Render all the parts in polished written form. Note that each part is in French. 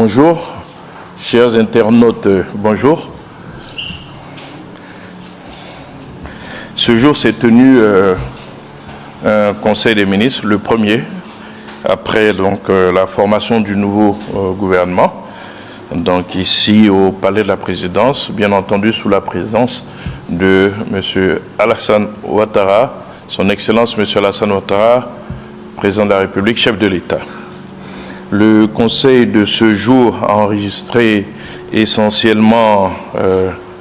Bonjour, chers internautes, bonjour. Ce jour s'est tenu un conseil des ministres, le premier, après la formation du nouveau gouvernement. Donc ici au Palais de la Présidence, bien entendu sous la présence de M. Alassane Ouattara, son Excellence M. Alassane Ouattara, Président de la République, chef de l'État. Le Conseil de ce jour a enregistré essentiellement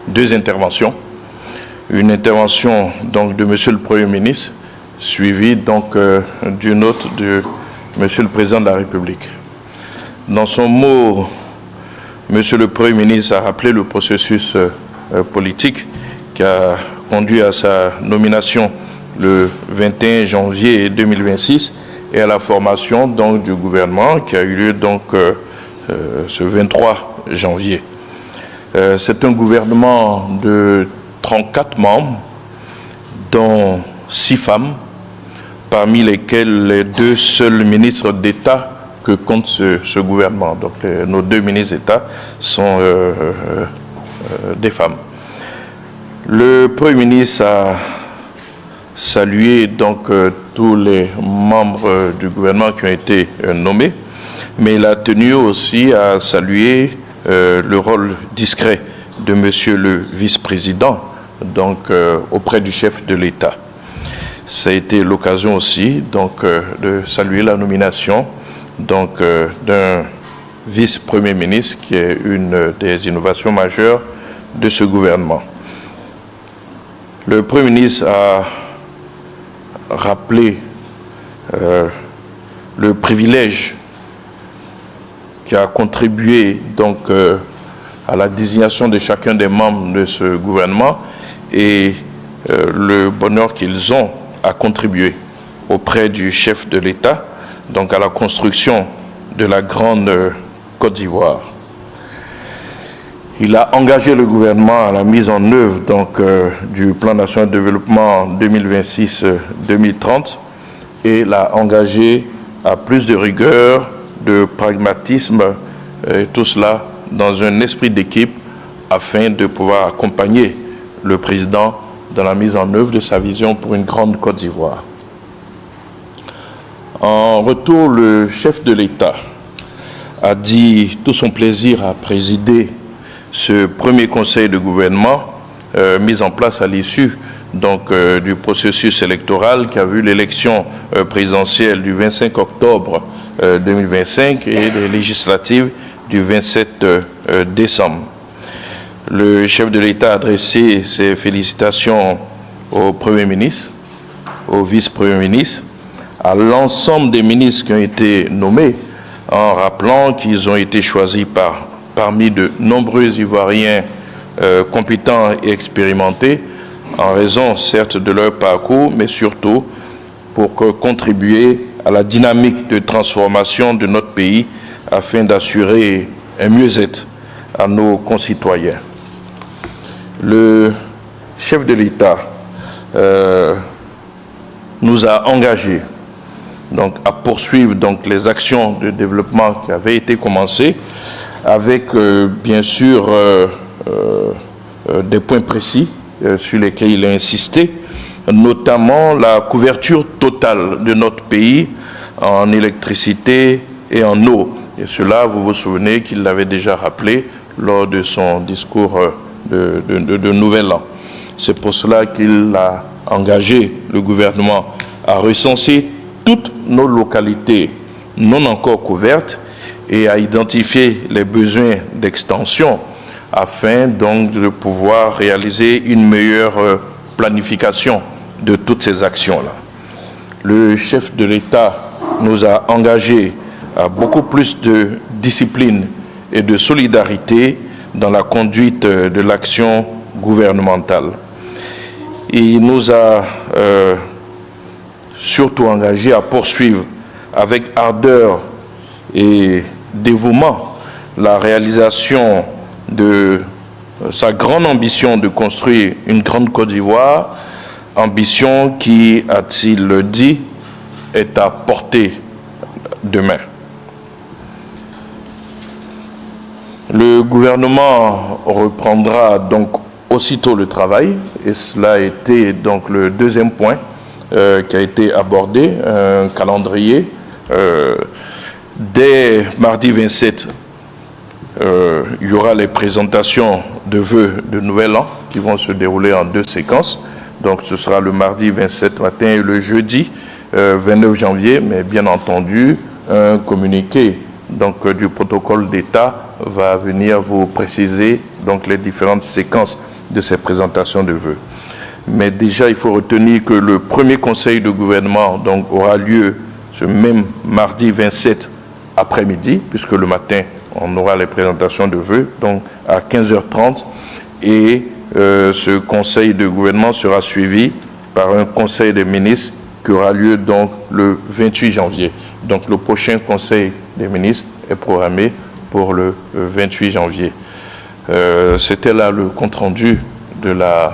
deux interventions. Une intervention donc de M. le Premier ministre, suivie donc d'une autre de M. le Président de la République. Dans son mot, M. le Premier ministre a rappelé le processus politique qui a conduit à sa nomination le 21 janvier 2026 et à la formation donc du gouvernement qui a eu lieu donc ce 23 janvier. C'est un gouvernement de 34 membres, dont 6 femmes, parmi lesquelles les 2 seuls ministres d'État que compte ce gouvernement. Donc nos 2 ministres d'État sont des femmes. Le Premier ministre a salué donc tous les membres du gouvernement qui ont été nommés, mais il a tenu aussi à saluer le rôle discret de Monsieur le vice-président, donc auprès du chef de l'État. Ça a été l'occasion aussi donc de saluer la nomination donc d'un vice-premier ministre qui est une des innovations majeures de ce gouvernement. Le Premier ministre a rappelé le privilège qui a contribué donc à la désignation de chacun des membres de ce gouvernement et le bonheur qu'ils ont à contribuer auprès du chef de l'État, donc à la construction de la grande Côte d'Ivoire. Il a engagé le gouvernement à la mise en œuvre donc, du plan national de développement 2026-2030 et l'a engagé à plus de rigueur, de pragmatisme, et tout cela dans un esprit d'équipe afin de pouvoir accompagner le président dans la mise en œuvre de sa vision pour une grande Côte d'Ivoire. En retour, le chef de l'État a dit tout son plaisir à présider ce premier conseil de gouvernement mis en place à l'issue du processus électoral qui a vu l'élection présidentielle du 25 octobre 2025 et les législatives du 27 décembre. Le chef de l'État a adressé ses félicitations au Premier ministre, au vice-premier ministre, à l'ensemble des ministres qui ont été nommés, en rappelant qu'ils ont été choisis parmi de nombreux Ivoiriens compétents et expérimentés, en raison certes de leur parcours, mais surtout pour contribuer à la dynamique de transformation de notre pays afin d'assurer un mieux-être à nos concitoyens. Le chef de l'État nous a engagés donc, à poursuivre donc, les actions de développement qui avaient été commencées avec bien sûr des points précis sur lesquels il a insisté, notamment la couverture totale de notre pays en électricité et en eau. Et cela, vous vous souvenez qu'il l'avait déjà rappelé lors de son discours de Nouvel An. C'est pour cela qu'il a engagé le gouvernement à recenser toutes nos localités non encore couvertes et à identifier les besoins d'extension afin donc de pouvoir réaliser une meilleure planification de toutes ces actions-là. Le chef de l'État nous a engagés à beaucoup plus de discipline et de solidarité dans la conduite de l'action gouvernementale. Il nous a surtout engagés à poursuivre avec ardeur et dévouement la réalisation de sa grande ambition de construire une grande Côte d'Ivoire, ambition qui, a-t-il dit, est à portée de main. Le gouvernement reprendra donc aussitôt le travail, et cela a été donc le deuxième point qui a été abordé, un calendrier. Dès mardi 27, il y aura les présentations de vœux de Nouvel An qui vont se dérouler en 2 séquences. Donc ce sera le mardi 27 matin et le jeudi 29 janvier, mais bien entendu, un communiqué donc, du protocole d'État va venir vous préciser donc, les différentes séquences de ces présentations de vœux. Mais déjà, il faut retenir que le premier conseil de gouvernement donc, aura lieu ce même mardi 27 après-midi, puisque le matin, on aura les présentations de vœux, donc à 15h30. Et ce conseil de gouvernement sera suivi par un conseil des ministres qui aura lieu donc le 28 janvier. Donc le prochain conseil des ministres est programmé pour le 28 janvier. C'était là le compte-rendu de la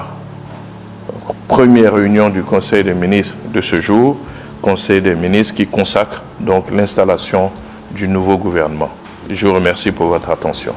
première réunion du Conseil des ministres de ce jour, Conseil des ministres qui consacre donc l'installation du nouveau gouvernement. Je vous remercie pour votre attention.